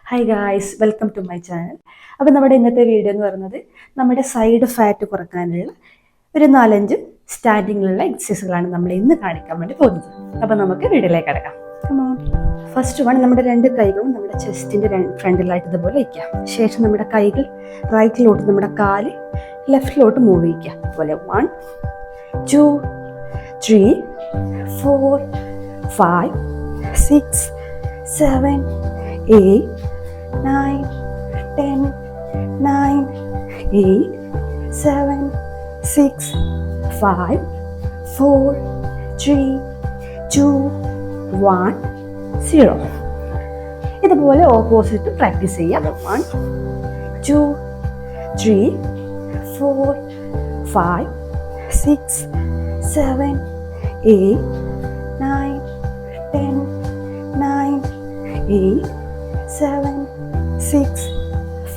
Hi guys, welcome to my channel. അപ്പോൾ നമ്മുടെ ഇന്നത്തെ വീഡിയോ എന്ന് പറയുന്നത് നമ്മുടെ സൈഡ് ഫാറ്റ് കുറക്കാനുള്ള ഒരു 4-5 സ്റ്റാൻഡിങ്ങിലുള്ള എക്സസൈസുകളാണ് നമ്മൾ ഇന്ന് കാണിക്കാൻ വേണ്ടി പോകുന്നത്. അപ്പോൾ നമുക്ക് വീഡിയോയിലേക്ക് കിടക്കാം. ഫസ്റ്റ് വൺ, നമ്മുടെ രണ്ട് കൈകളും നമ്മുടെ ചെസ്റ്റിൻ്റെ ഫ്രണ്ടിലായിട്ട് ഇതുപോലെ വയ്ക്കുക. ശേഷം നമ്മുടെ കൈകൾ റൈറ്റിലോട്ട്, നമ്മുടെ കാല് ലെഫ്റ്റിലോട്ട് മൂവ് ചെയ്യിക്കുക. അതുപോലെ 1, 2, 3, 4, 5, 6, 7, 8, 9, 10, 9, 8, 7, 6, 5, 4, 3, 2, 1, 0. ഇതുപോലെ ഓപ്പോസിറ്റ് പ്രാക്ടീസ് ചെയ്യാം. 1, 2, 3, 4, 5, 6, 7, 8, 9, 10, 9, 8, 7, 6,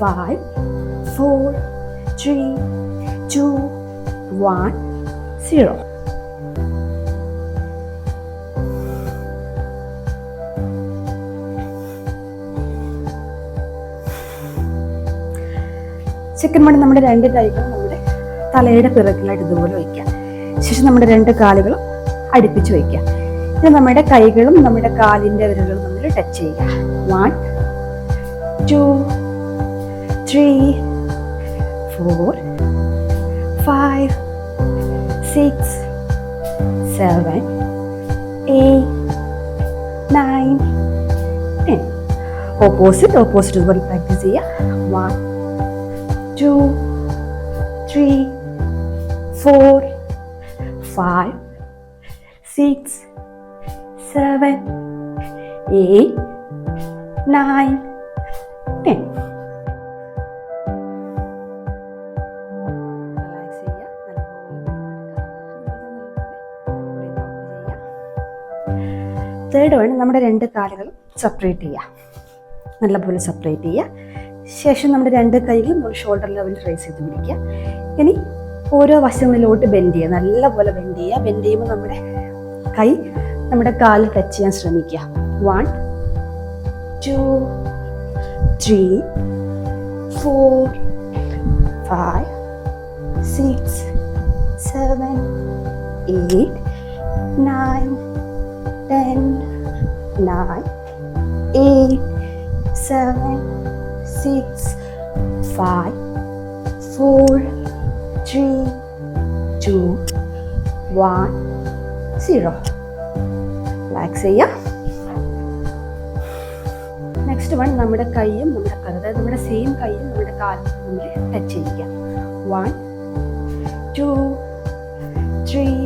5, 4, 3, 2, 1, 0. സെക്കൻഡ് വൺ, നമ്മുടെ രണ്ട് കൈകളും നമ്മുടെ തലയുടെ പിറകിലായിട്ട് ഇതുപോലെ വയ്ക്കുക. ശേഷം നമ്മുടെ രണ്ട് കാലുകളും അടുപ്പിച്ച് വയ്ക്കുക. ഇത് നമ്മുടെ കൈകളും നമ്മുടെ കാലിൻ്റെ വിരലുകളും തമ്മിൽ ടച്ച് ചെയ്യുക. 1, 2, 3, 4, 5, 6, 7, 8, 9, 10. ഓപ്പോസിറ്റ് ഇതുപോലെ പ്രാക്ടീസ് ചെയ്യുക. 1, 2, 3, 4, 5, 6, 7, 8, 9, 10. തേർഡ് വൺ, നമ്മുടെ രണ്ട് കാലുകളും സെപ്പറേറ്റ് ചെയ്യുക. നല്ലപോലെ സെപ്പറേറ്റ് ചെയ്യുക. ശേഷം നമ്മുടെ രണ്ട് കൈകളും ഷോൾഡർ ലെവലിൽ റേസ് ചെയ്ത് പിടിക്കുക. ഇനി ഓരോ വശങ്ങളിലോട്ട് ബെൻഡ് ചെയ്യുക. നല്ലപോലെ ബെൻഡ് ചെയ്യുക. ബെൻഡ് ചെയ്യുമ്പോൾ നമ്മുടെ കൈ നമ്മുടെ കാല് ടച്ച് ചെയ്യാൻ ശ്രമിക്കുക. 1, 2, 3, 4, 5, 6, 7, 8, 9, 10, 9, 8, 7, 6, 5, 4, 3, 2, 1, 0. റിലാക്സ് ചെയ്യുക. നെക്സ്റ്റ് വൺ, നമ്മുടെ കൈയും നമ്മുടെ കാലും, അതായത് നമ്മുടെ സെയിം കൈയും നമ്മുടെ കാലും തമ്മിൽ ടച്ച് ചെയ്യുക. 1, 2, 3,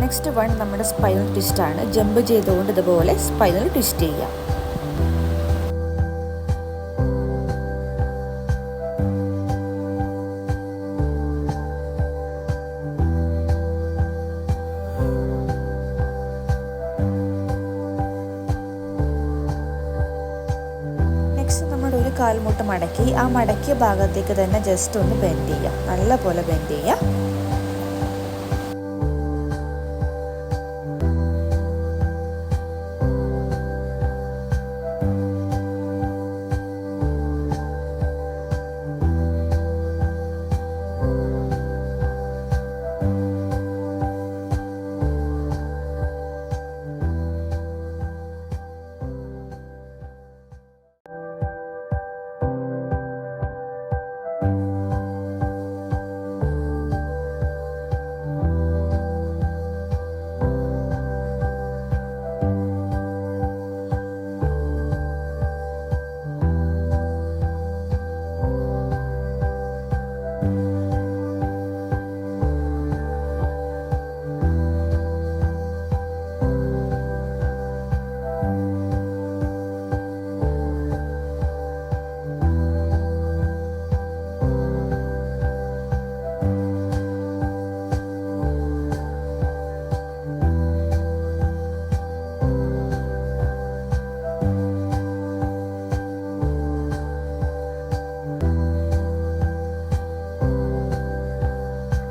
നെക്സ്റ്റ് വൺ നമ്മുടെ സ്പൈനൽ ട്വിസ്റ്റ് ആണ്. ജമ്പ് ചെയ്തുകൊണ്ട് ഇതുപോലെ സ്പൈനൽ ട്വിസ്റ്റ് ചെയ്യുക. നെക്സ്റ്റ് നമ്മുടെ ഒരു കാൽമുട്ട് മടക്കി ആ മടക്കിയ ഭാഗത്തേക്ക് തന്നെ ജസ്റ്റ് ഒന്ന് ബെൻഡ് ചെയ്യുക. നല്ലപോലെ ബെൻഡ് ചെയ്യുക.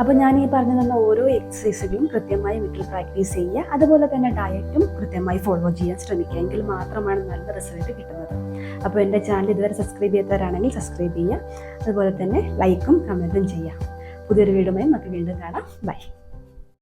അപ്പോൾ ഞാൻ ഈ പറഞ്ഞു തന്ന ഓരോ എക്സസൈസുകളും കൃത്യമായി വീട്ടിൽ പ്രാക്ടീസ് ചെയ്യുക. അതുപോലെ തന്നെ ഡയറ്റും കൃത്യമായി ഫോളോ ചെയ്യാൻ ശ്രമിക്കുക. എങ്കിൽ മാത്രമാണ് നല്ല റിസൾട്ട് കിട്ടുന്നത്. അപ്പോൾ എൻ്റെ ചാനൽ ഇതുവരെ സബ്സ്ക്രൈബ് ചെയ്യാത്തവരാണെങ്കിൽ സബ്സ്ക്രൈബ് ചെയ്യുക. അതുപോലെ തന്നെ ലൈക്കും കമൻറ്റും ചെയ്യുക. പുതിയൊരു വീഡിയോയുമായി നമുക്ക് വീണ്ടും കാണാം. ബൈ.